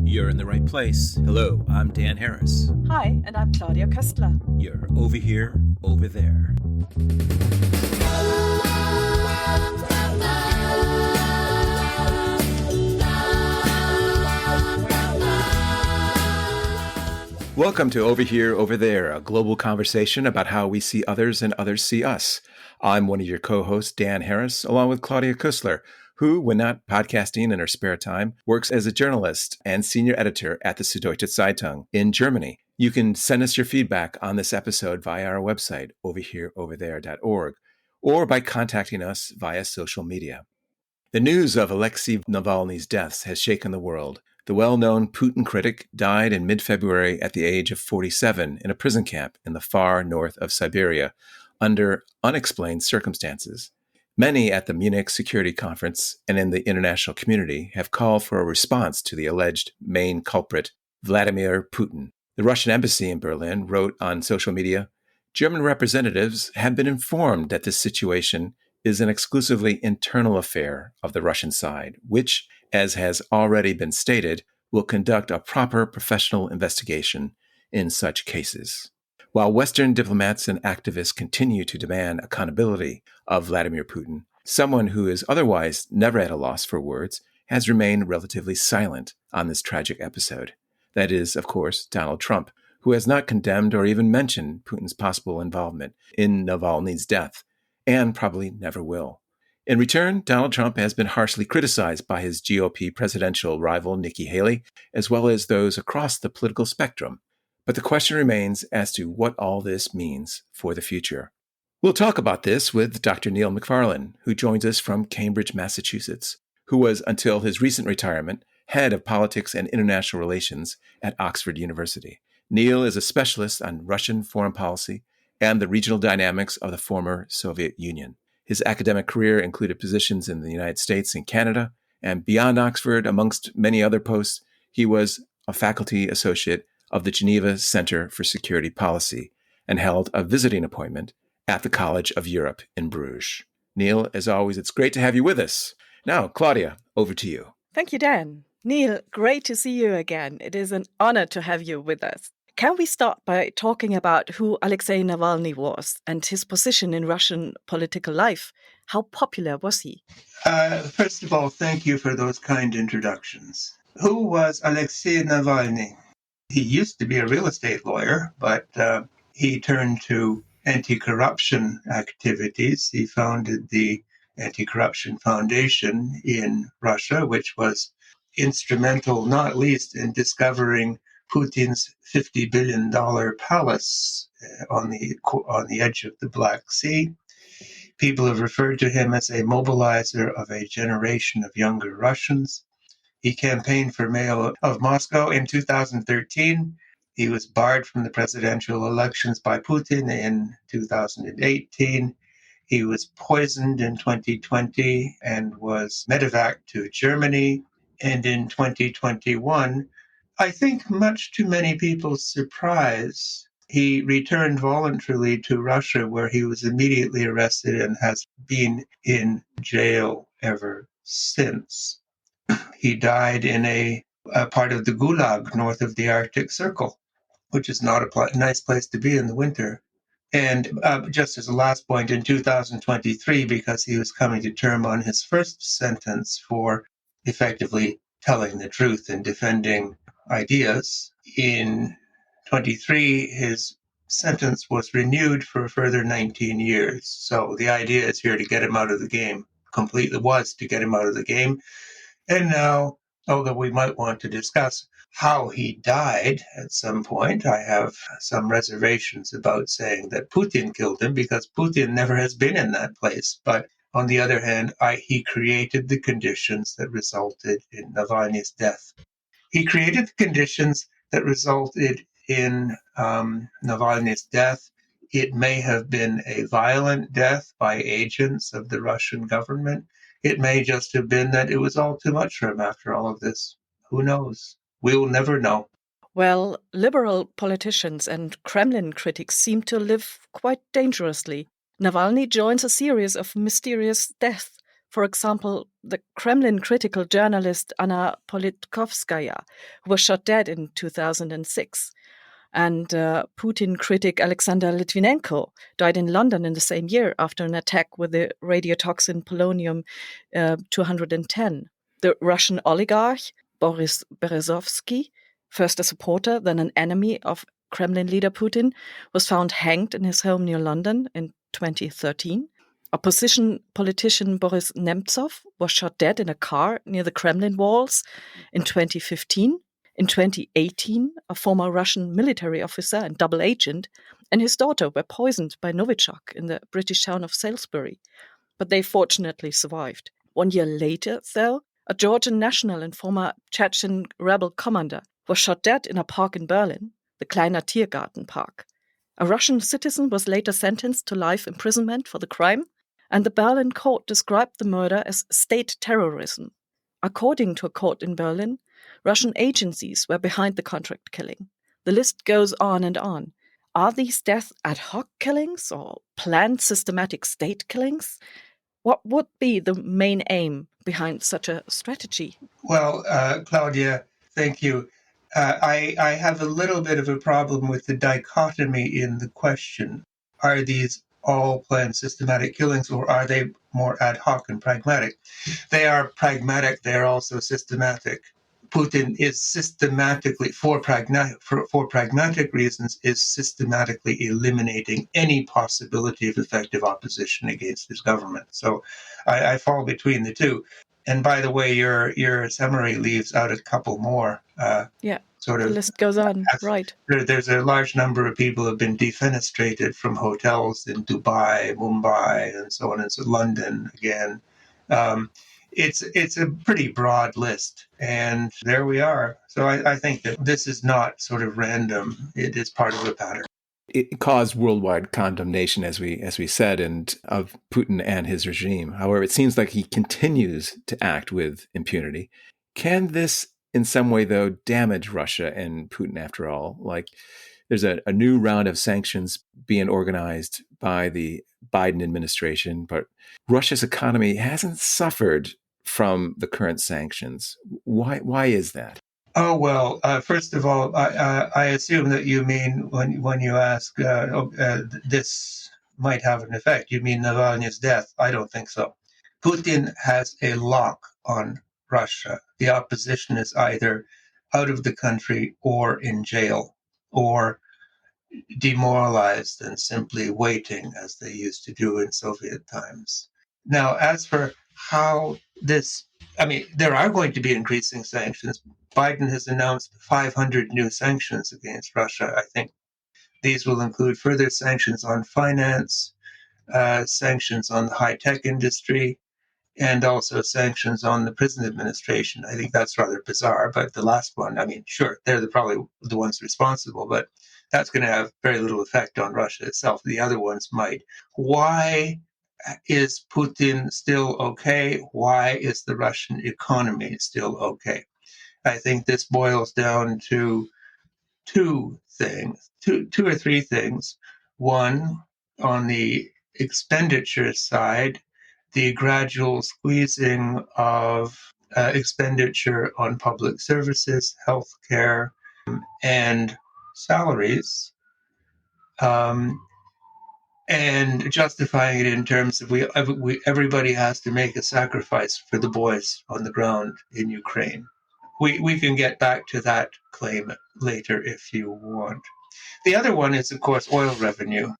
You're in the right place. Hello, I'm Dan Harris. Hi, and I'm Claudia Köstler. You're over here, over there. Welcome to Over Here, Over There, a global conversation about how we see others and others see us. I'm one of your co-hosts, Dan Harris, along with Claudia Köstler, who, when not podcasting in her spare time, works as a journalist and senior editor at the Süddeutsche Zeitung in Germany. You can send us your feedback on this episode via our website, overhereoverthere.org, or by contacting us via social media. The news of Alexei Navalny's death has shaken the world. The well-known Putin critic died in mid-February at the age of 47 in a prison camp in the far north of Siberia under unexplained circumstances. Many at the Munich Security Conference and in the international community have called for a response to the alleged main culprit, Vladimir Putin. The Russian embassy in Berlin wrote on social media, German representatives have been informed that this situation is an exclusively internal affair of the Russian side, which, as has already been stated, will conduct a proper professional investigation in such cases. While Western diplomats and activists continue to demand accountability of Vladimir Putin, someone who is otherwise never at a loss for words has remained relatively silent on this tragic episode. That is, of course, Donald Trump, who has not condemned or even mentioned Putin's possible involvement in Navalny's death, and probably never will. In return, Donald Trump has been harshly criticized by his GOP presidential rival Nikki Haley, as well as those across the political spectrum. But the question remains as to what all this means for the future. We'll talk about this with Dr. Neil MacFarlane, who joins us from Cambridge, Massachusetts, who was, until his recent retirement, head of politics and international relations at Oxford University. Neil is a specialist on Russian foreign policy and the regional dynamics of the former Soviet Union. His academic career included positions in the United States and Canada, and beyond Oxford, amongst many other posts, he was a faculty associate of the Geneva Center for Security Policy and held a visiting appointment at the College of Europe in Bruges. Neil, as always, it's great to have you with us. Now, Claudia, over to you. Thank you, Dan. Neil, great to see you again. It is an honor to have you with us. Can we start by talking about who Alexei Navalny was and his position in Russian political life? How popular was he? First of all, thank you for those kind introductions. Who was Alexei Navalny? He used to be a real estate lawyer, but he turned to anti-corruption activities. He founded the Anti-Corruption Foundation in Russia, which was instrumental, not least, in discovering Putin's $50 billion palace on the edge of the Black Sea. People have referred to him as a mobilizer of a generation of younger Russians. He campaigned for mayor of Moscow in 2013. He was barred from the presidential elections by Putin in 2018. He was poisoned in 2020 and was medevaced to Germany. And in 2021, I think much to many people's surprise, he returned voluntarily to Russia, where he was immediately arrested and has been in jail ever since. He died in a part of the Gulag north of the Arctic Circle, which is not a nice place to be in the winter. And just as a last point, in 2023, because he was coming to term on his first sentence for effectively telling the truth and defending ideas, in 23, his sentence was renewed for a further 19 years. So the idea is here to get him out of the game. Completely was to get him out of the game. And now, although we might want to discuss how he died at some point, I have some reservations about saying that Putin killed him, because Putin never has been in that place. But on the other hand, he created the conditions that resulted in Navalny's death. He created the conditions that resulted in Navalny's death. It may have been a violent death by agents of the Russian government. It may just have been that it was all too much for him after all of this. Who knows? We'll never know. Well, liberal politicians and Kremlin critics seem to live quite dangerously. Navalny joins a series of mysterious deaths. For example, the Kremlin-critical journalist Anna Politkovskaya, who was shot dead in 2006, and Putin critic Alexander Litvinenko died in London in the same year after an attack with the radiotoxin polonium 210. The Russian oligarch Boris Berezovsky, first a supporter, then an enemy of Kremlin leader Putin, was found hanged in his home near London in 2013. Opposition politician Boris Nemtsov was shot dead in a car near the Kremlin walls in 2015. In 2018, a former Russian military officer and double agent and his daughter were poisoned by Novichok in the British town of Salisbury, but they fortunately survived. 1 year later, though, a Georgian national and former Chechen rebel commander was shot dead in a park in Berlin, the Kleiner Tiergarten Park. A Russian citizen was later sentenced to life imprisonment for the crime, and the Berlin court described the murder as state terrorism. According to a court in Berlin, Russian agencies were behind the contract killing. The list goes on and on. Are these deaths ad hoc killings or planned systematic state killings? What would be the main aim behind such a strategy? Well, Claudia, thank you. I have a little bit of a problem with the dichotomy in the question. Are these all planned systematic killings, or are they more ad hoc and pragmatic? They are pragmatic. They are also systematic. Putin is systematically, for pragmatic reasons, is systematically eliminating any possibility of effective opposition against his government. So I fall between the two. And by the way, your summary leaves out a couple more. The list goes on, right. There's a large number of people who have been defenestrated from hotels in Dubai, Mumbai, and so on, and so London again. It's a pretty broad list, and there we are. So I think that this is not sort of random. It is part of a pattern. It caused worldwide condemnation, as we said, and of Putin and his regime. However, it seems like he continues to act with impunity. Can this in some way, though, damage Russia and Putin after all? Like, there's a new round of sanctions being organized by the Biden administration, but Russia's economy hasn't suffered from the current sanctions. Why is that? Oh, well, first of all, I assume that you mean when you ask this might have an effect, you mean Navalny's death. I don't think so. Putin has a lock on Russia. The opposition is either out of the country or in jail or demoralized and simply waiting, as they used to do in Soviet times. Now, as for how there are going to be increasing sanctions. Biden has announced 500 new sanctions against Russia. I think these will include further sanctions on finance, sanctions on the high-tech industry, and also sanctions on the prison administration. I think that's rather bizarre, but the last one, sure, they're probably the ones responsible, but that's going to have very little effect on Russia itself. The other ones might. Why is Putin still okay? Why is the Russian economy still okay? I think this boils down to two or three things. One, on the expenditure side, the gradual squeezing of expenditure on public services, healthcare, and salaries, and justifying it in terms of everybody has to make a sacrifice for the boys on the ground in Ukraine. We can get back to that claim later if you want. The other one is, of course, oil revenue.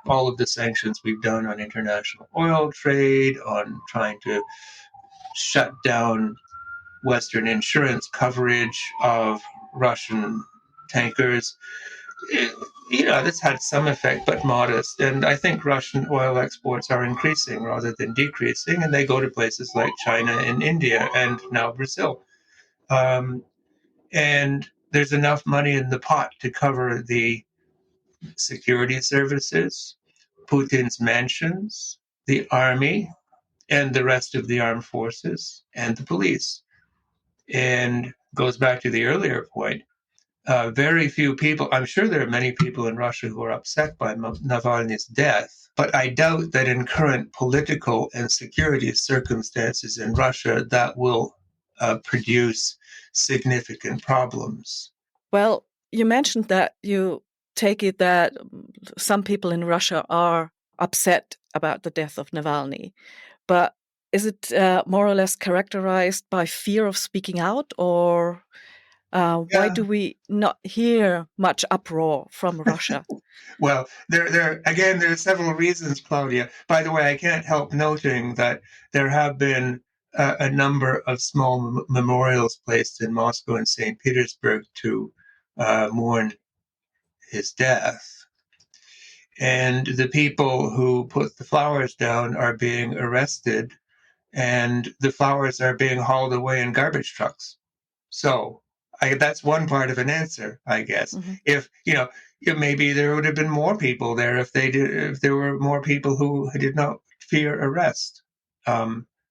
All of the sanctions we've done on international oil trade, on trying to shut down Western insurance coverage of Russian tankers. This had some effect, but modest. And I think Russian oil exports are increasing rather than decreasing, and they go to places like China and India and now Brazil. And there's enough money in the pot to cover the security services, Putin's mansions, the army, and the rest of the armed forces, and the police. And goes back to the earlier point. very few people, I'm sure there are many people in Russia who are upset by Navalny's death, but I doubt that in current political and security circumstances in Russia that will produce significant problems. Well, you mentioned that you take it that some people in Russia are upset about the death of Navalny, but is it more or less characterized by fear of speaking out, or why Yeah. do we not hear much uproar from Russia? Well, there again, there are several reasons, Claudia. By the way, I can't help noting that there have been a number of small memorials placed in Moscow and St. Petersburg to mourn his death. And the people who put the flowers down are being arrested, and the flowers are being hauled away in garbage trucks. So that's one part of an answer, I guess. Mm-hmm. If maybe there would have been more people there if there were more people who did not fear arrest.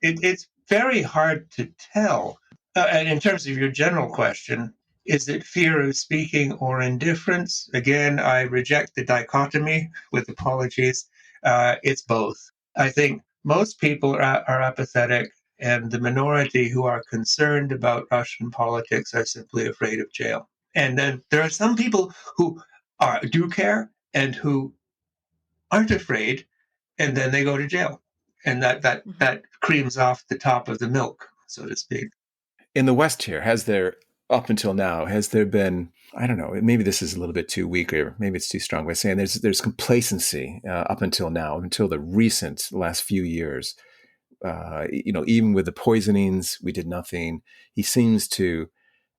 It's very hard to tell. And in terms of your general question, is it fear of speaking or indifference? Again, I reject the dichotomy with apologies. It's both. I think most people are apathetic, and the minority who are concerned about Russian politics are simply afraid of jail. And then there are some people who do care and who aren't afraid, and then they go to jail, and that creams off the top of the milk, so to speak. In the West here, up until now, has there been, I don't know, maybe this is a little bit too weak, or maybe it's too strong by saying there's complacency up until now, until the last few years. Even with the poisonings, we did nothing. He seems to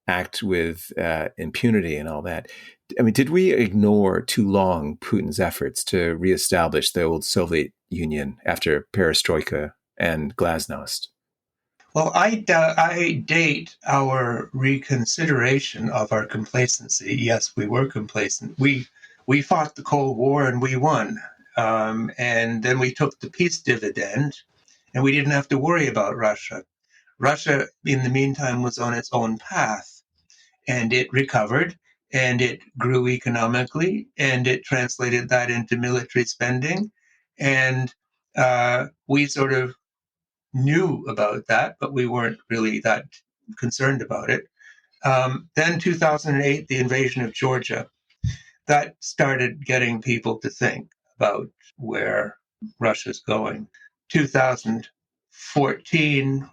act with impunity and all that. I mean, did we ignore too long Putin's efforts to reestablish the old Soviet Union after Perestroika and Glasnost? Well, I date our reconsideration of our complacency. Yes, we were complacent. We fought the Cold War and we won. And then we took the peace dividend, and we didn't have to worry about Russia. Russia, in the meantime, was on its own path, and it recovered, and it grew economically, and it translated that into military spending. And we sort of knew about that, but we weren't really that concerned about it. Then 2008, the invasion of Georgia, that started getting people to think about where Russia's going. 2014,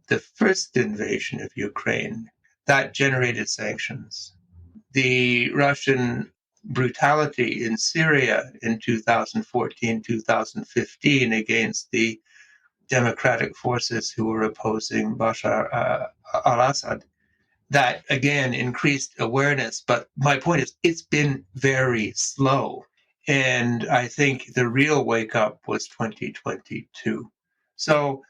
the first invasion of Ukraine, that generated sanctions. The Russian brutality in Syria in 2014, 2015 against the democratic forces who were opposing Bashar al-Assad, that again increased awareness. But my point is, it's been very slow. And I think the real wake up was 2022. So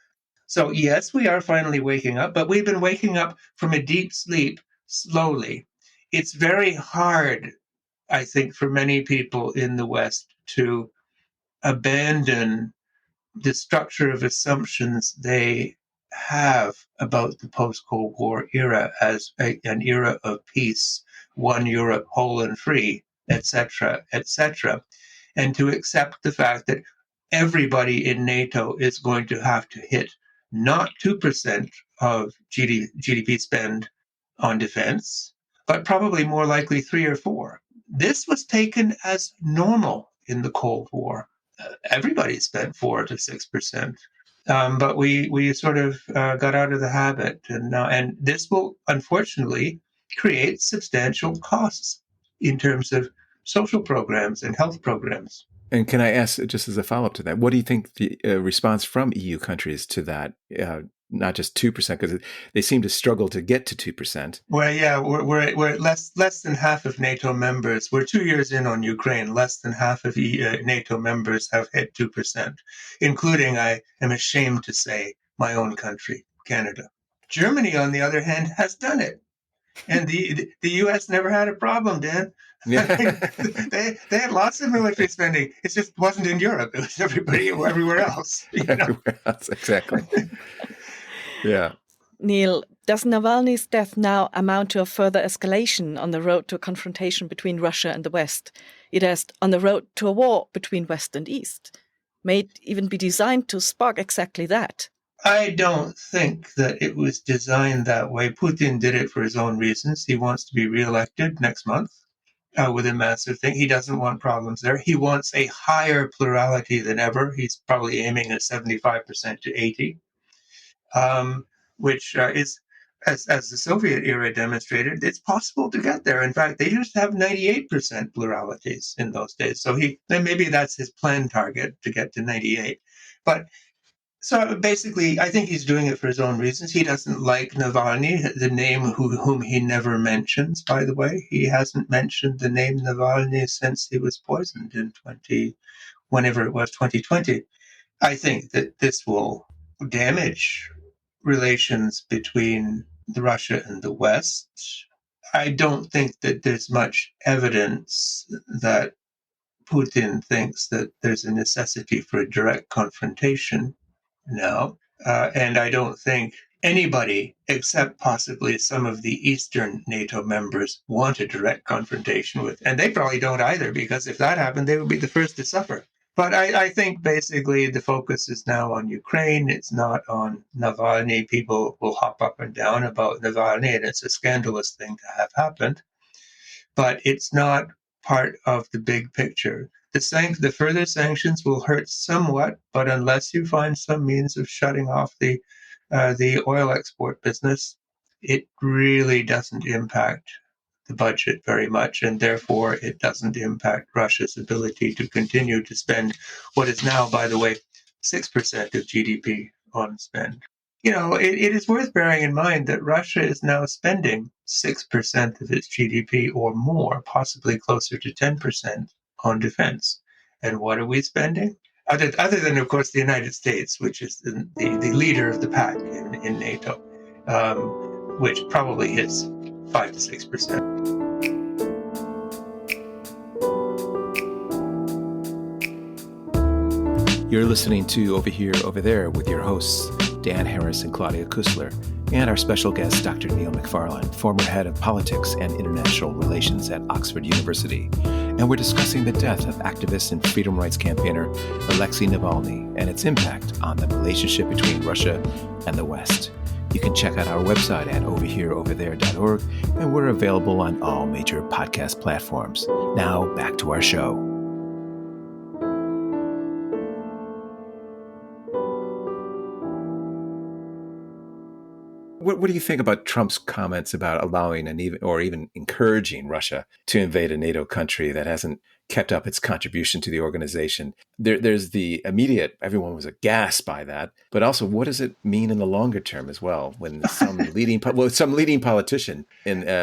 yes, we are finally waking up, but we've been waking up from a deep sleep slowly. It's very hard, I think, for many people in the West to abandon the structure of assumptions they have about the post-Cold War era as an era of peace, one Europe whole and free, etc., etc., and to accept the fact that everybody in NATO is going to have to hit not 2% of GDP spend on defense, but probably more likely 3 or 4. This was taken as normal in the Cold War. Everybody spent 4 to 6%. But we sort of got out of the habit, and this will unfortunately create substantial costs in terms of social programs and health programs. And can I ask, just as a follow-up to that, what do you think the response from EU countries to that, not just 2%, because they seem to struggle to get to 2%? Well, yeah, we're at less than half of NATO members. We're 2 years in on Ukraine. Less than half of NATO members have hit 2%, including, I am ashamed to say, my own country, Canada. Germany, on the other hand, has done it. And the U.S. never had a problem, Dan. Yeah. they had lots of military spending. It just wasn't in Europe. It was everywhere else. Everywhere else, exactly. Yeah. Neil, does Navalny's death now amount to a further escalation on the road to a confrontation between Russia and the West? It is on the road to a war between West and East. May it even be designed to spark exactly that? I don't think that it was designed that way. Putin did it for his own reasons. He wants to be reelected next month with a massive thing. He doesn't want problems there. He wants a higher plurality than ever. He's probably aiming at 75% to 80%. Which is, as the Soviet era demonstrated, it's possible to get there. In fact, they used to have 98% pluralities in those days. So then maybe that's his planned target, to get to 98. But so basically, I think he's doing it for his own reasons. He doesn't like Navalny, the name whom he never mentions, by the way. He hasn't mentioned the name Navalny since he was poisoned in whenever it was, 2020. I think that this will damage relations between Russia and the West. I don't think that there's much evidence that Putin thinks that there's a necessity for a direct confrontation now. And I don't think anybody, except possibly some of the Eastern NATO members, want a direct confrontation with. And they probably don't either, because if that happened, they would be the first to suffer. But I think basically the focus is now on Ukraine. It's not on Navalny. People will hop up and down about Navalny, and it's a scandalous thing to have happened. But it's not part of the big picture. The further sanctions will hurt somewhat, but unless you find some means of shutting off the oil export business, it really doesn't impact the budget very much, and therefore it doesn't impact Russia's ability to continue to spend what is now, by the way, 6% of GDP on spend. It is worth bearing in mind that Russia is now spending 6% of its GDP or more, possibly closer to 10% on defense. And what are we spending? Other than, of course, the United States, which is the leader of the pack in NATO, which probably hits 5 to 6%. You're listening to Over Here, Over There with your hosts, Dan Harris and Claudia Kussler, and our special guest, Dr. Neil MacFarlane, former head of politics and international relations at Oxford University. And we're discussing the death of activist and freedom rights campaigner Alexei Navalny and its impact on the relationship between Russia and the West. You can check out our website at overhereoverthere.org, and we're available on all major podcast platforms. Now, back to our show. What do you think about Trump's comments about allowing even encouraging Russia to invade a NATO country that hasn't kept up its contribution to the organization? There's the immediate, everyone was aghast by that, but also what does it mean in the longer term as well when some leading politician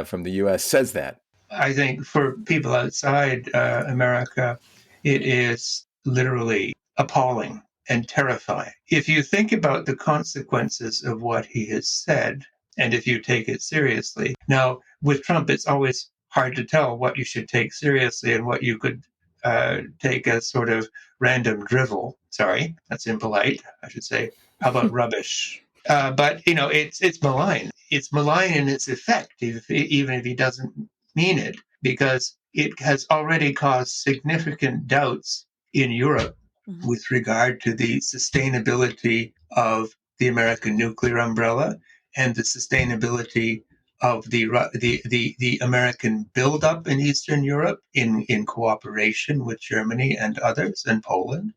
from the U.S. says that? I think for people outside America, it is literally appalling and terrifying. If you think about the consequences of what he has said, and if you take it seriously. Now, with Trump, it's always hard to tell what you should take seriously and what you could take as sort of random drivel. Sorry, that's impolite, I should say. How about rubbish? But, it's malign. It's malign in its effect, even if he doesn't mean it, because it has already caused significant doubts in Europe with regard to the sustainability of the American nuclear umbrella and the sustainability of the American buildup in Eastern Europe in cooperation with Germany and others and Poland.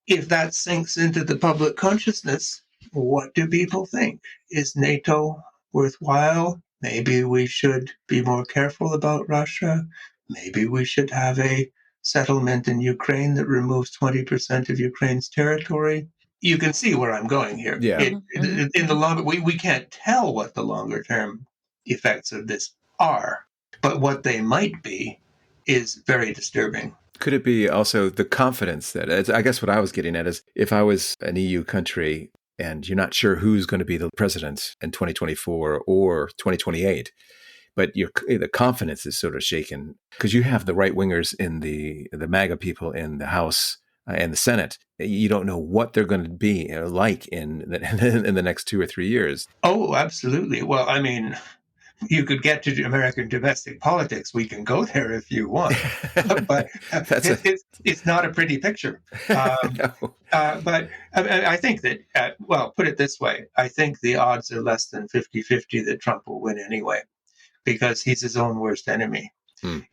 If that sinks into the public consciousness, what do people think? Is NATO worthwhile? Maybe we should be more careful about Russia. Maybe we should have a settlement in Ukraine that removes 20% of Ukraine's territory. You can see where I'm going here. Yeah. In the longer, we can't tell what the longer term effects of this are, but what they might be is very disturbing. Could it be also the confidence that, I guess what I was getting at is, if I was an EU country and you're not sure who's going to be the president in 2024 or 2028, but the confidence is sort of shaken because you have the right wingers in the MAGA people in the House and the Senate. You don't know what they're going to be like in the next 2 or 3 years. Oh, absolutely. Well, I mean, you could get to American domestic politics. We can go there if you want, but it's not a pretty picture. No. But I think that, well, put it this way. I think the odds are less than 50-50 that Trump will win anyway, because he's his own worst enemy.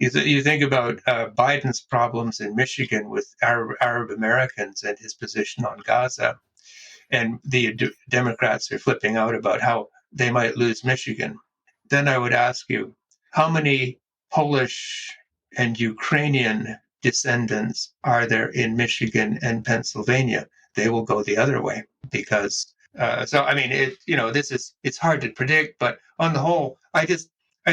You think about Biden's problems in Michigan with Arab Americans and his position on Gaza, and the Democrats are flipping out about how they might lose Michigan. Then I would ask you, how many Polish and Ukrainian descendants are there in Michigan and Pennsylvania? They will go the other way because. So I mean, it's hard to predict, but on the whole, I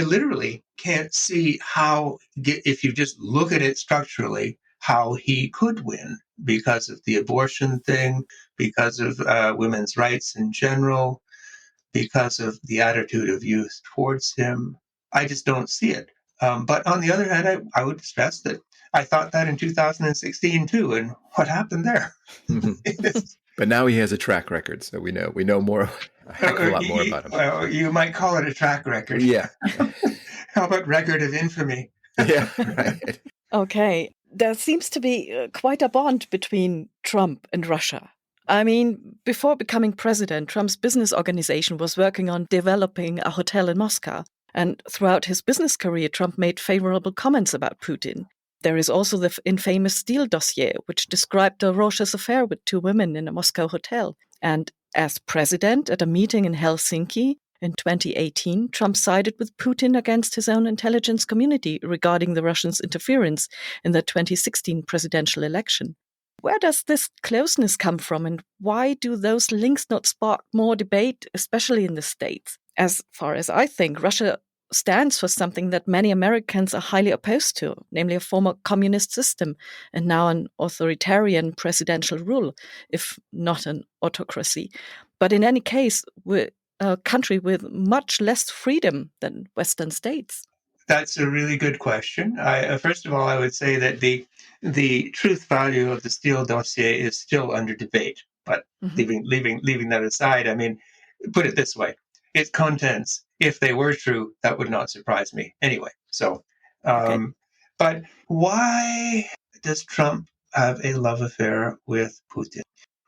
literally can't see how, if you just look at it structurally, how he could win because of the abortion thing, because of women's rights in general, because of the attitude of youth towards him. I just don't see it. But on the other hand, I would stress that I thought that in 2016 too, and what happened there? But now he has a track record, so we know more, a heck of a lot more about him. Well, you might call it a track record. Yeah. How about record of infamy? Yeah, right. Okay. There seems to be quite a bond between Trump and Russia. I mean, before becoming president, Trump's business organization was working on developing a hotel in Moscow. And throughout his business career, Trump made favorable comments about Putin. There is also the infamous Steele dossier, which described a Roche's affair with 2 women in a Moscow hotel. And as president at a meeting in Helsinki in 2018, Trump sided with Putin against his own intelligence community regarding the Russians' interference in the 2016 presidential election. Where does this closeness come from, and why do those links not spark more debate, especially in the States? As far as I think, Russia stands for something that many Americans are highly opposed to, namely a former communist system and now an authoritarian presidential rule, if not an autocracy. But in any case, we're a country with much less freedom than Western states. That's a really good question. First of all, I would say that the truth value of the Steele dossier is still under debate. But leaving that aside, I mean, put it this way: its contents, if they were true, that would not surprise me anyway. So, but why does Trump have a love affair with Putin?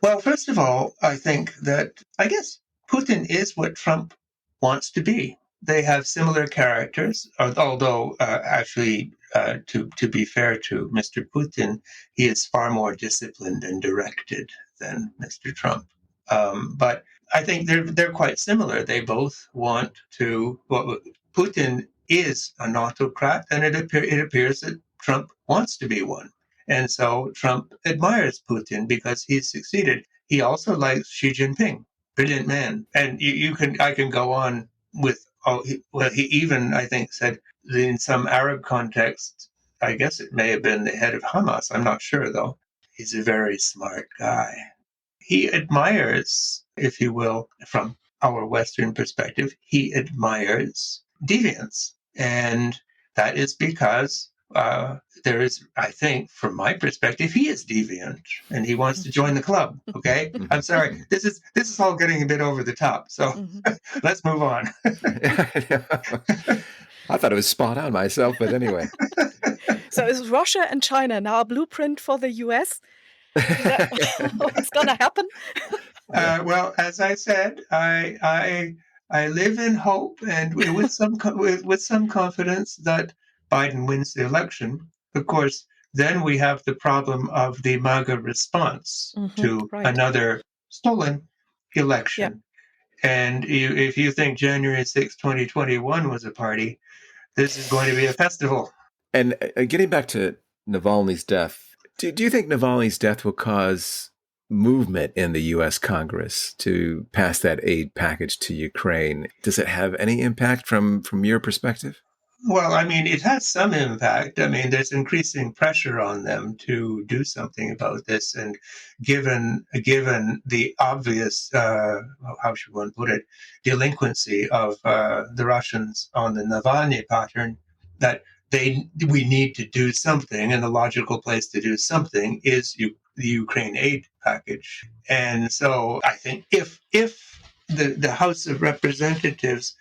Well, first of all, I guess Putin is what Trump wants to be. They have similar characters, although actually, to be fair to Mr. Putin, he is far more disciplined and directed than Mr. Trump. But I think they're quite similar. They both want to. Well, Putin is an autocrat, and it appears that Trump wants to be one. And so Trump admires Putin because he's succeeded. He also likes Xi Jinping, brilliant man. And I can go on with. He even, I think, said in some Arab context, I guess it may have been the head of Hamas. I'm not sure, though. He's a very smart guy. He admires, if you will, from our Western perspective, he admires deviance. And that is because there is, I think, from my perspective, he is deviant and he wants to join the club. Okay, I'm sorry. This is all getting a bit over the top. So let's move on. I thought it was spot on myself, but anyway. So is Russia and China now a blueprint for the US? Is that what's going to happen? Well, as I said, I live in hope and with some confidence that Biden wins the election. Of course, then we have the problem of the MAGA response to another stolen election. Yeah. And if you think January 6, 2021 was a party, this is going to be a festival. And getting back to Navalny's death, do you think Navalny's death will cause movement in the U.S. Congress to pass that aid package to Ukraine? Does it have any impact from your perspective? Well, I mean, it has some impact. I mean, there's increasing pressure on them to do something about this. And given the obvious, how should one put it, delinquency of the Russians on the Navalny pattern, that we need to do something. And the logical place to do something is the Ukraine aid package. And so I think if the House of Representatives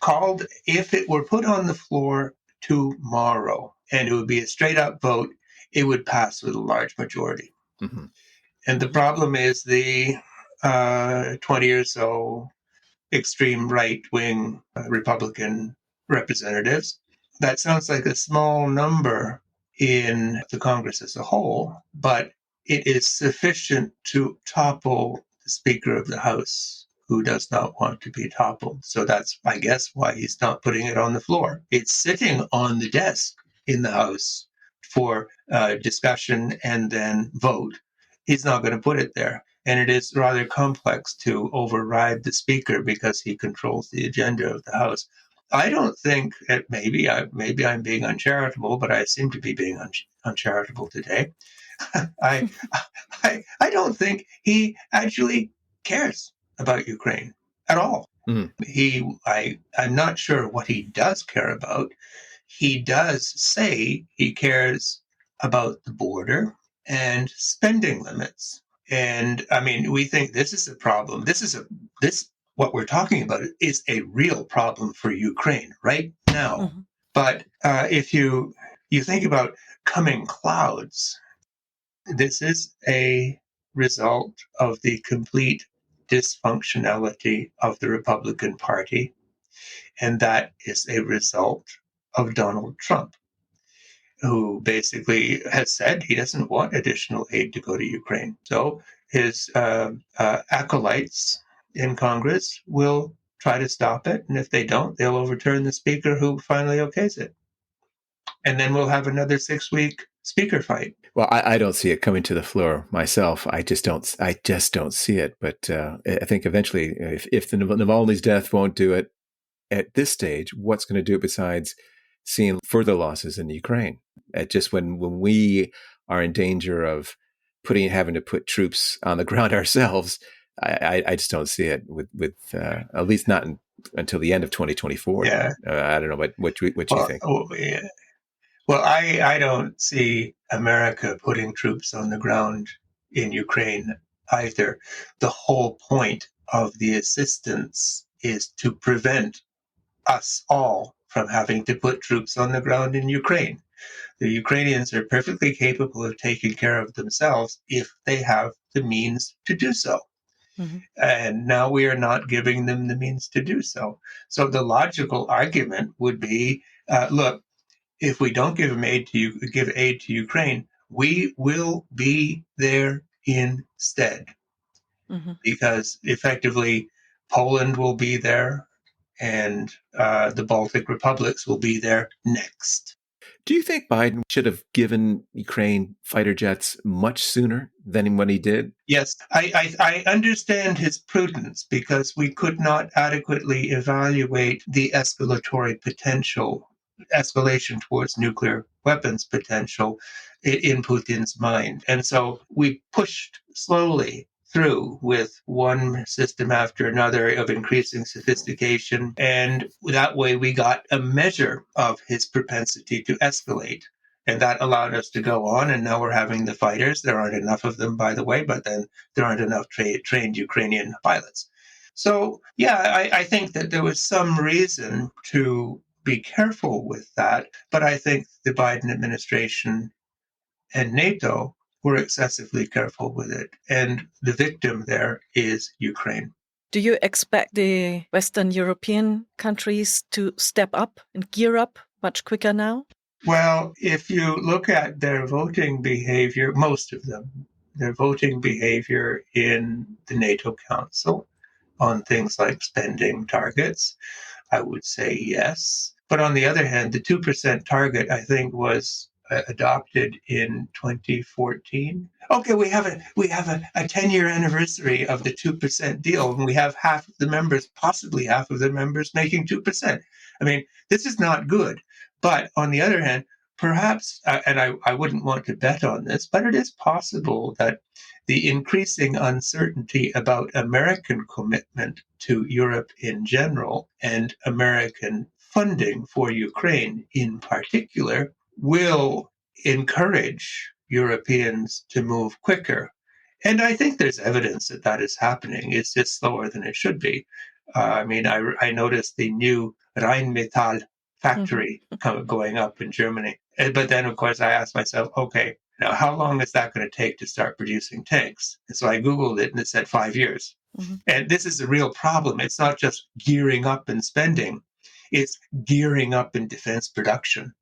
called, if it were put on the floor tomorrow and it would be a straight up vote, it would pass with a large majority. Mm-hmm. And the problem is the 20 or so extreme right-wing Republican representatives. That sounds like a small number in the Congress as a whole, but it is sufficient to topple the Speaker of the House, who does not want to be toppled. So that's, I guess, why he's not putting it on the floor. It's sitting on the desk in the House for discussion and then vote. He's not going to put it there. And it is rather complex to override the Speaker because he controls the agenda of the House. I don't think that maybe I'm being uncharitable, but I seem to be being uncharitable today. I don't think he actually cares about Ukraine at all. Mm-hmm. I'm not sure what he does care about. He does say he cares about the border and spending limits. And I mean, we think this is a problem. What we're talking about is a real problem for Ukraine right now. Mm-hmm. But if you think about coming clouds, this is a result of the complete dysfunctionality of the Republican Party, and that is a result of Donald Trump, who basically has said he doesn't want additional aid to go to Ukraine. So his acolytes in Congress will try to stop it. And if they don't, they'll overturn the speaker who finally okays it. And then we'll have another 6-week speaker fight. Well, I don't see it coming to the floor myself. I just don't see it. But I think eventually, if the Navalny's death won't do it at this stage, what's going to do it besides seeing further losses in Ukraine? Just when we are in danger of having to put troops on the ground ourselves, I just don't see it with at least not until the end of 2024. Yeah. I don't know what you think. Yeah. Well, I don't see America putting troops on the ground in Ukraine either. The whole point of the assistance is to prevent us all from having to put troops on the ground in Ukraine. The Ukrainians are perfectly capable of taking care of themselves if they have the means to do so. Mm-hmm. And now we are not giving them the means to do so. So the logical argument would be, look, if we don't give aid to Ukraine, we will be there instead. Mm-hmm. Because effectively Poland will be there and the Baltic republics will be there next. Do you think Biden should have given Ukraine fighter jets much sooner than when he did? Yes, I understand his prudence because we could not adequately evaluate the escalation towards nuclear weapons potential in Putin's mind. And so we pushed slowly through with one system after another of increasing sophistication. And that way we got a measure of his propensity to escalate. And that allowed us to go on. And now we're having the fighters. There aren't enough of them, by the way, but then there aren't enough trained Ukrainian pilots. So, yeah, I think that there was some reason to be careful with that. But I think the Biden administration and NATO were excessively careful with it. And the victim there is Ukraine. Do you expect the Western European countries to step up and gear up much quicker now? Well, if you look at their voting behavior, most of them, their voting behavior in the NATO Council on things like spending targets, I would say yes. But on the other hand, the 2% target, I think, was adopted in 2014. Okay, we have a 10-year anniversary of the 2% deal, and we have possibly half of the members making 2%. I mean, this is not good. But on the other hand, perhaps, and I wouldn't want to bet on this, but it is possible that the increasing uncertainty about American commitment to Europe in general and American funding for Ukraine in particular will encourage Europeans to move quicker. And I think there's evidence that that is happening. It's just slower than it should be. I noticed the new Rheinmetall factory going up in Germany. But then, of course, I asked myself, okay, now how long is that going to take to start producing tanks? And so I Googled it and it said 5 years. And this is a real problem. It's not just gearing up and spending, it's gearing up in defense production.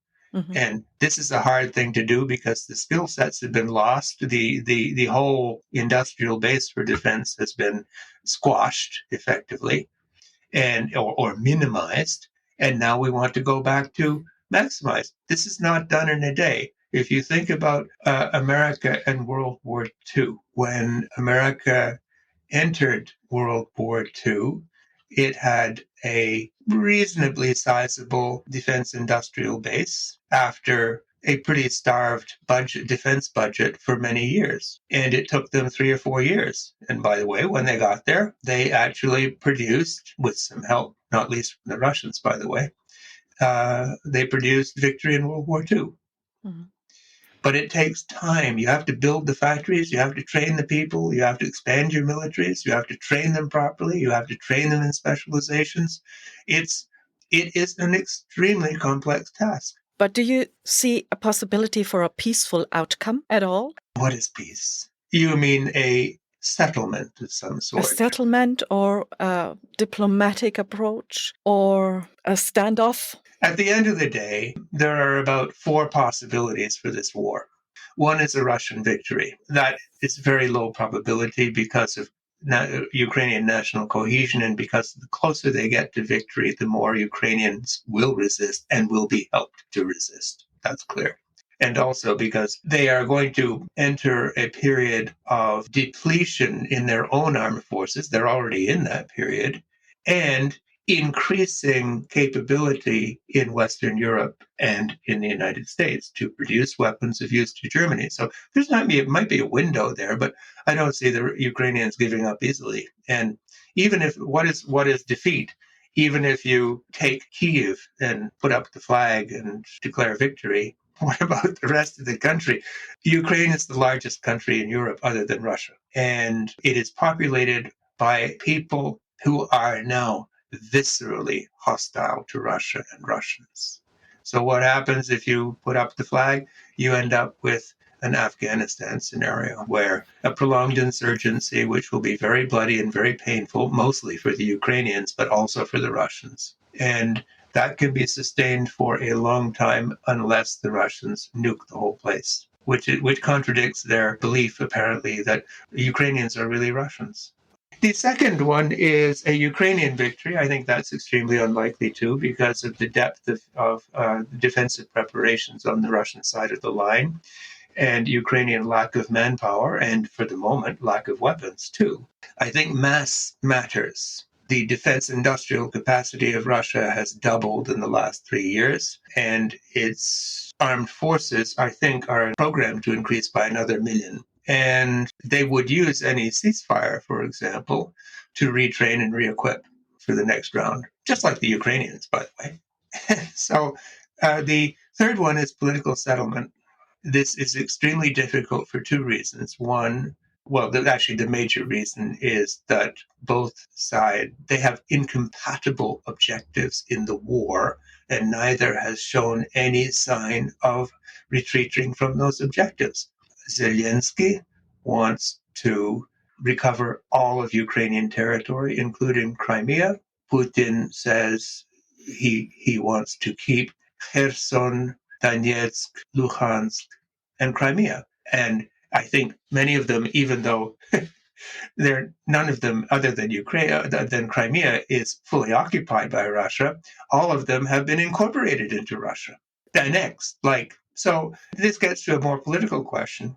And this is a hard thing to do because the skill sets have been lost. The whole industrial base for defense has been squashed effectively or minimized. And now we want to go back to maximize. This is not done in a day. If you think about America and World War II, when America entered World War II, it had a reasonably sizable defense industrial base after a pretty starved defense budget for many years. And it took them 3 or 4 years. And by the way, when they got there, they actually produced, with some help, not least from the Russians, by the way, they produced victory in World War II. But it takes time. You have to build the factories. You have to train the people. You have to expand your militaries. You have to train them properly. You have to train them in specializations. It is an extremely complex task. But do you see a possibility for a peaceful outcome at all? What is peace? You mean a settlement of some sort? A settlement or a diplomatic approach or a standoff? At the end of the day, there are about 4 possibilities for this war. One is a Russian victory. That is very low probability because of Ukrainian national cohesion, and because the closer they get to victory, the more Ukrainians will resist and will be helped to resist. That's clear. And also because they are going to enter a period of depletion in their own armed forces. They're already in that period. And increasing capability in Western Europe and in the United States to produce weapons of use to Germany. So it might be a window there, but I don't see the Ukrainians giving up easily. And even if what is defeat? Even if you take Kyiv and put up the flag and declare victory, what about the rest of the country? Ukraine is the largest country in Europe other than Russia, and it is populated by people who are now viscerally hostile to Russia and Russians. So what happens if you put up the flag? You end up with an Afghanistan scenario where a prolonged insurgency, which will be very bloody and very painful, mostly for the Ukrainians, but also for the Russians. And that can be sustained for a long time unless the Russians nuke the whole place, which contradicts their belief, apparently, that the Ukrainians are really Russians. The second one is a Ukrainian victory. I think that's extremely unlikely too, because of the depth of defensive preparations on the Russian side of the line and Ukrainian lack of manpower and, for the moment, lack of weapons too. I think mass matters. The defense industrial capacity of Russia has doubled in the last 3 years, and its armed forces, I think, are programmed to increase by another 1 million. And they would use any ceasefire, for example, to retrain and re-equip for the next round, just like the Ukrainians, by the way. So the third one is political settlement. This is extremely difficult for 2 reasons. One, the major reason is that both sides, they have incompatible objectives in the war, and neither has shown any sign of retreating from those objectives. Zelensky wants to recover all of Ukrainian territory, including Crimea. Putin says he wants to keep Kherson, Donetsk, Luhansk, and Crimea. And I think many of them, even though none of them other than Ukraine, than Crimea is fully occupied by Russia, all of them have been incorporated into Russia, annexed. So this gets to a more political question.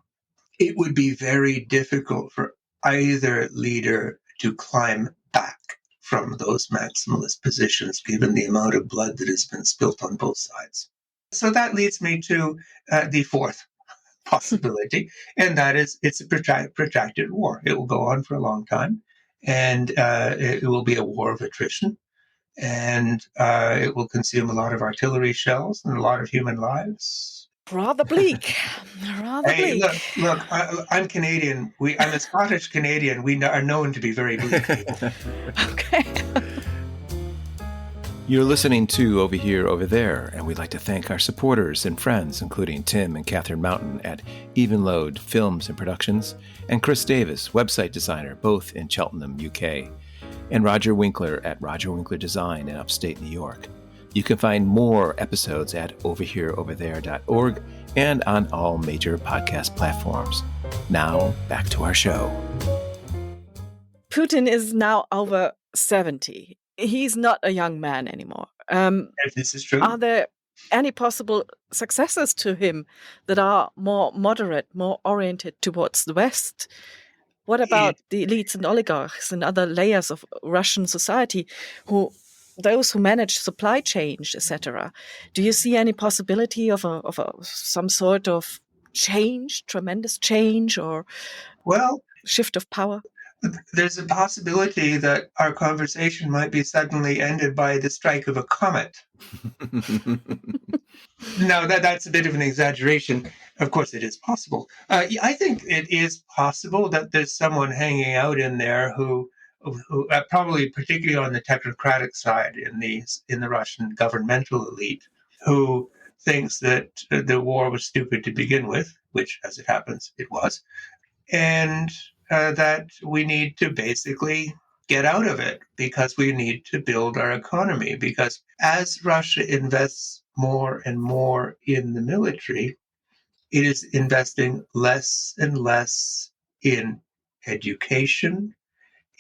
It would be very difficult for either leader to climb back from those maximalist positions, given the amount of blood that has been spilt on both sides. So that leads me to the fourth possibility, and that is it's a protracted war. It will go on for a long time, and it will be a war of attrition, and it will consume a lot of artillery shells and a lot of human lives. Rather bleak. Rather Hey, bleak. look, I'm Canadian. I'm a Scottish Canadian. We are known to be very bleak people. Okay. You're listening to Over Here, Over There, and we'd like to thank our supporters and friends, including Tim and Catherine Mountain at Even Load Films and Productions, and Chris Davis, website designer, both in Cheltenham, UK, and Roger Winkler at Roger Winkler Design in upstate New York. You can find more episodes at overhereoverthere.org and on all major podcast platforms. Now, back to our show. Putin is now over 70. He's not a young man anymore. If this is true. Are there any possible successors to him that are more moderate, more oriented towards the West? What about the elites and oligarchs and other layers of Russian society, those who manage supply chains, etc.? Do you see any possibility of some sort of change, tremendous change, or shift of power? There's a possibility that our conversation might be suddenly ended by the strike of a comet. No, that's a bit of an exaggeration. Of course, it is possible. I think it is possible that there's someone hanging out in there who probably particularly on the technocratic side in the Russian governmental elite, who thinks that the war was stupid to begin with, which, as it happens, it was, and that we need to basically get out of it because we need to build our economy. Because as Russia invests more and more in the military, it is investing less and less in education,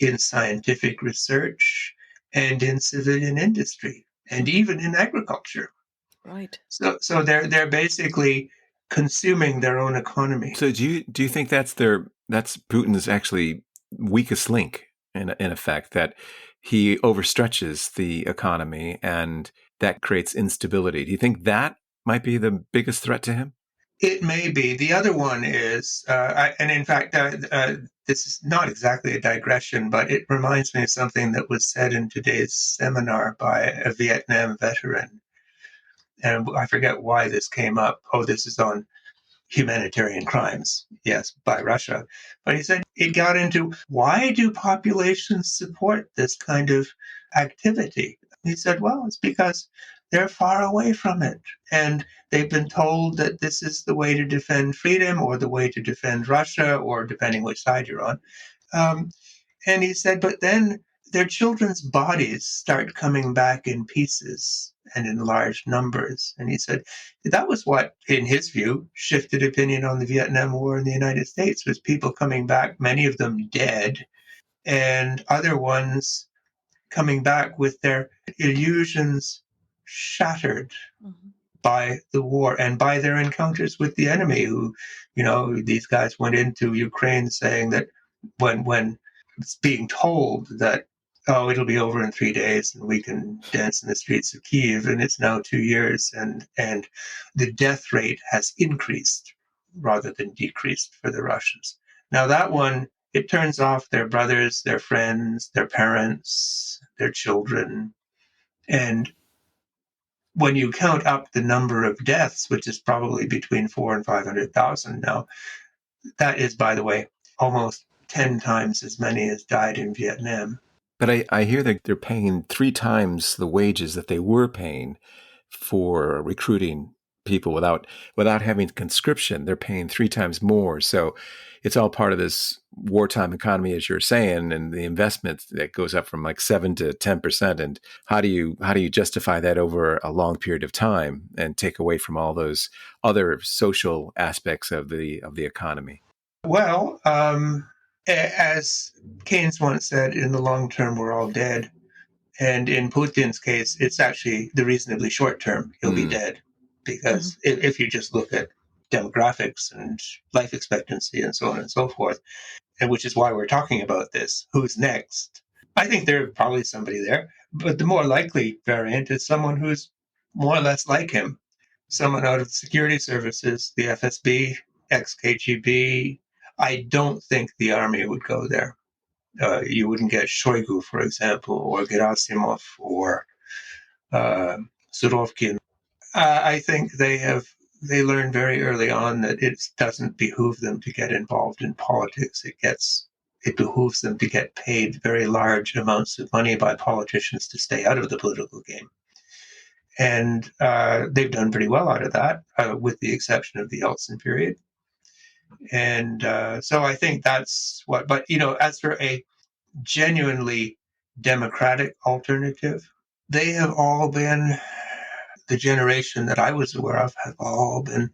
in scientific research, and in civilian industry, and even in agriculture. Right. So they're basically consuming their own economy. So do you think that's Putin's actually weakest link in effect, that he overstretches the economy and that creates instability? Do you think that might be the biggest threat to him? It may be. The other one is, and in fact, this is not exactly a digression, but it reminds me of something that was said in today's seminar by a Vietnam veteran. And I forget why this came up. Oh, this is on humanitarian crimes, yes, by Russia. But he said it got into, why do populations support this kind of activity? He said, well, it's because they're far away from it. And they've been told that this is the way to defend freedom or the way to defend Russia, or depending which side you're on. And he said, but then their children's bodies start coming back in pieces and in large numbers. And he said that was what, in his view, shifted opinion on the Vietnam War in the United States, was people coming back, many of them dead, and other ones coming back with their illusions shattered by the war and by their encounters with the enemy, who, these guys went into Ukraine saying that when it's being told that, oh, it'll be over in 3 days and we can dance in the streets of Kyiv, and it's now 2 years, and the death rate has increased rather than decreased for the Russians. Now that one, it turns off their brothers, their friends, their parents, their children. And when you count up the number of deaths, which is probably between 400,000 and 500,000 now, that is, by the way, almost 10 times as many as died in Vietnam. But I hear that they're paying 3 times the wages that they were paying for recruiting people without having conscription. They're paying 3 times more. So it's all part of this wartime economy, as you're saying, and the investment that goes up from like 7 to 10%. And how do you justify that over a long period of time and take away from all those other social aspects of the economy? Well, as Keynes once said, in the long term, we're all dead. And in Putin's case, it's actually the reasonably short term. He'll be dead. Because if you just look at demographics and life expectancy and so on and so forth, and which is why we're talking about this, who's next? I think there's probably somebody there. But the more likely variant is someone who's more or less like him. Someone out of the security services, the FSB, ex-KGB. I don't think the army would go there. You wouldn't get Shoigu, for example, or Gerasimov, or Surovkin. I think they have they learn very early on that it doesn't behoove them to get involved in politics. It behooves them to get paid very large amounts of money by politicians to stay out of the political game. And they've done pretty well out of that, with the exception of the Yeltsin period. And so I think that's what, but, as for a genuinely democratic alternative, they have all been, the generation that I was aware of, have all been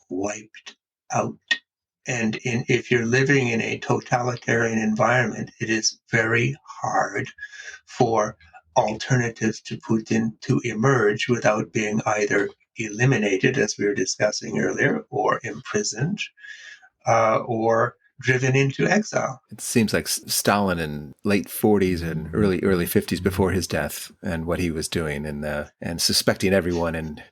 wiped out. And if you're living in a totalitarian environment, it is very hard for alternatives to Putin to emerge without being either eliminated, as we were discussing earlier, or imprisoned, or driven into exile. It seems like Stalin in late 40s and early 50s before his death, and what he was doing, and suspecting everyone, and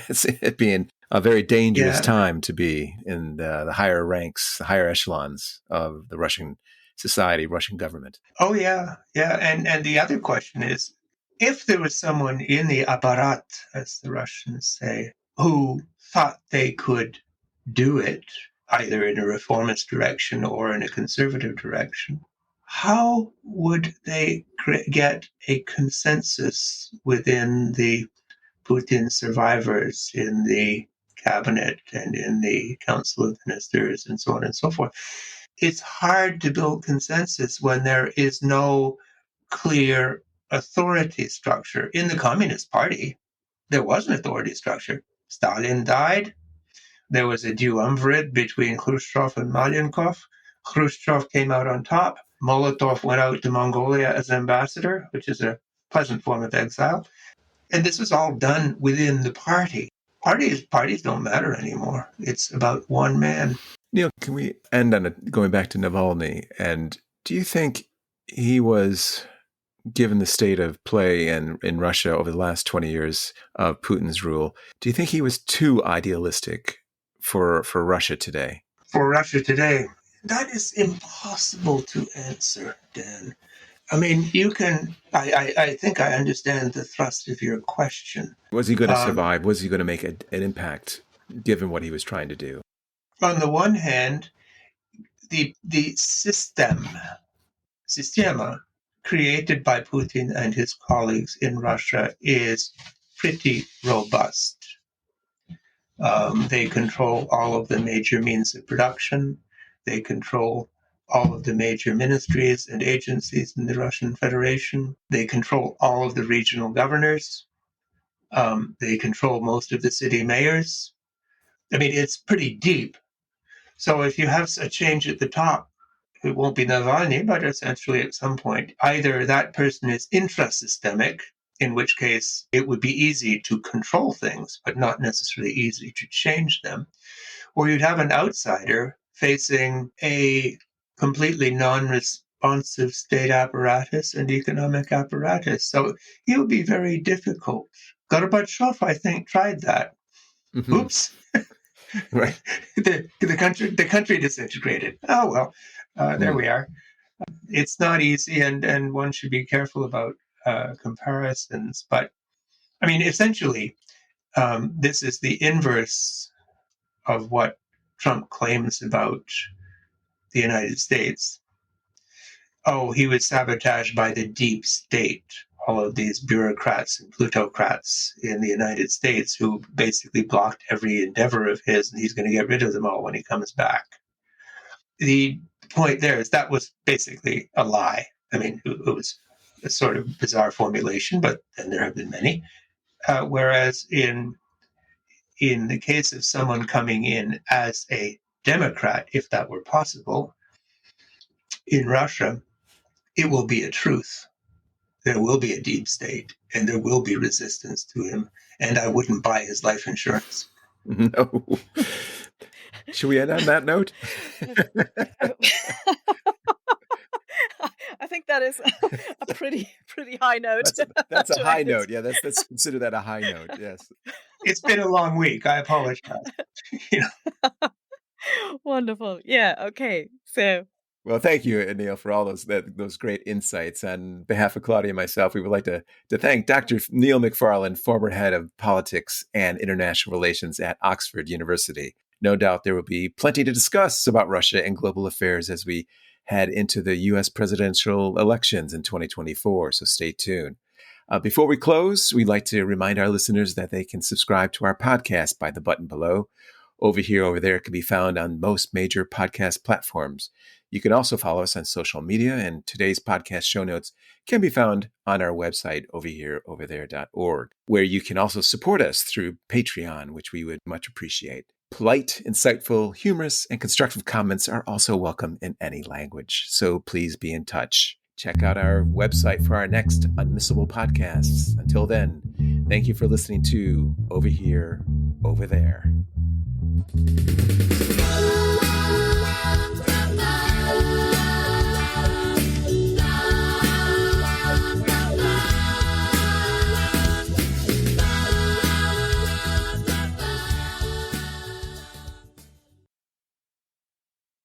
it being a very dangerous time to be in the higher ranks, the higher echelons of the Russian society, Russian government. Oh, yeah. And the other question is, if there was someone in the apparat, as the Russians say, who thought they could do it, either in a reformist direction or in a conservative direction, how would they get a consensus within the Putin survivors in the cabinet and in the Council of Ministers and so on and so forth? It's hard to build consensus when there is no clear authority structure. In the Communist Party, there was an authority structure. Stalin died. There was a duumvirate between Khrushchev and Malenkov. Khrushchev came out on top. Molotov went out to Mongolia as ambassador, which is a pleasant form of exile. And this was all done within the party. Parties don't matter anymore. It's about one man. Neil, can we end on going back to Navalny? And do you think he was, given the state of play in Russia over the last 20 years of Putin's rule, do you think he was too idealistic for Russia today? For Russia today, that is impossible to answer, Dan. I mean, I think I understand the thrust of your question. Was he going to survive? Was he going to make an impact, given what he was trying to do? On the one hand, the systema created by Putin and his colleagues in Russia is pretty robust. They control all of the major means of production. They control all of the major ministries and agencies in the Russian Federation. They control all of the regional governors. They control most of the city mayors. I mean, it's pretty deep. So if you have a change at the top, it won't be Navalny, but essentially at some point, either that person is intrasystemic, in which case it would be easy to control things, but not necessarily easy to change them, or you'd have an outsider facing a completely non-responsive state apparatus and economic apparatus. So it would be very difficult. Gorbachev, I think, tried that. Mm-hmm. Oops. Right. The country disintegrated. Oh, well, there we are. It's not easy, and one should be careful about comparisons. But, I mean, essentially, this is the inverse of what Trump claims about the United States. Oh, he was sabotaged by the deep state, all of these bureaucrats and plutocrats in the United States who basically blocked every endeavor of his, and he's going to get rid of them all when he comes back. The point there is that was basically a lie. I mean, it was a sort of bizarre formulation, but then there have been many. Whereas in the case of someone coming in as a Democrat, if that were possible, in Russia, it will be a truth. There will be a deep state, and there will be resistance to him, and I wouldn't buy his life insurance. No. Should we end on that note? I think that is a pretty high note. That's a high note. Yeah, let's consider that a high note. Yes. It's been a long week. I apologize. Wonderful. Yeah. Okay. So. Well, thank you, Neil, for all those great insights. On behalf of Claudia and myself, we would like to thank Dr. Neil MacFarlane, former head of politics and international relations at Oxford University. No doubt there will be plenty to discuss about Russia and global affairs as we head into the U.S. presidential elections in 2024, so stay tuned. Before we close, we'd like to remind our listeners that they can subscribe to our podcast by the button below. Over Here, Over There can be found on most major podcast platforms. You can also follow us on social media, and today's podcast show notes can be found on our website, overhereoverthere.org, where you can also support us through Patreon, which we would much appreciate. Polite, insightful, humorous, and constructive comments are also welcome in any language, so please be in touch. Check out our website for our next unmissable podcasts. Until then, thank you for listening to Over Here, Over There.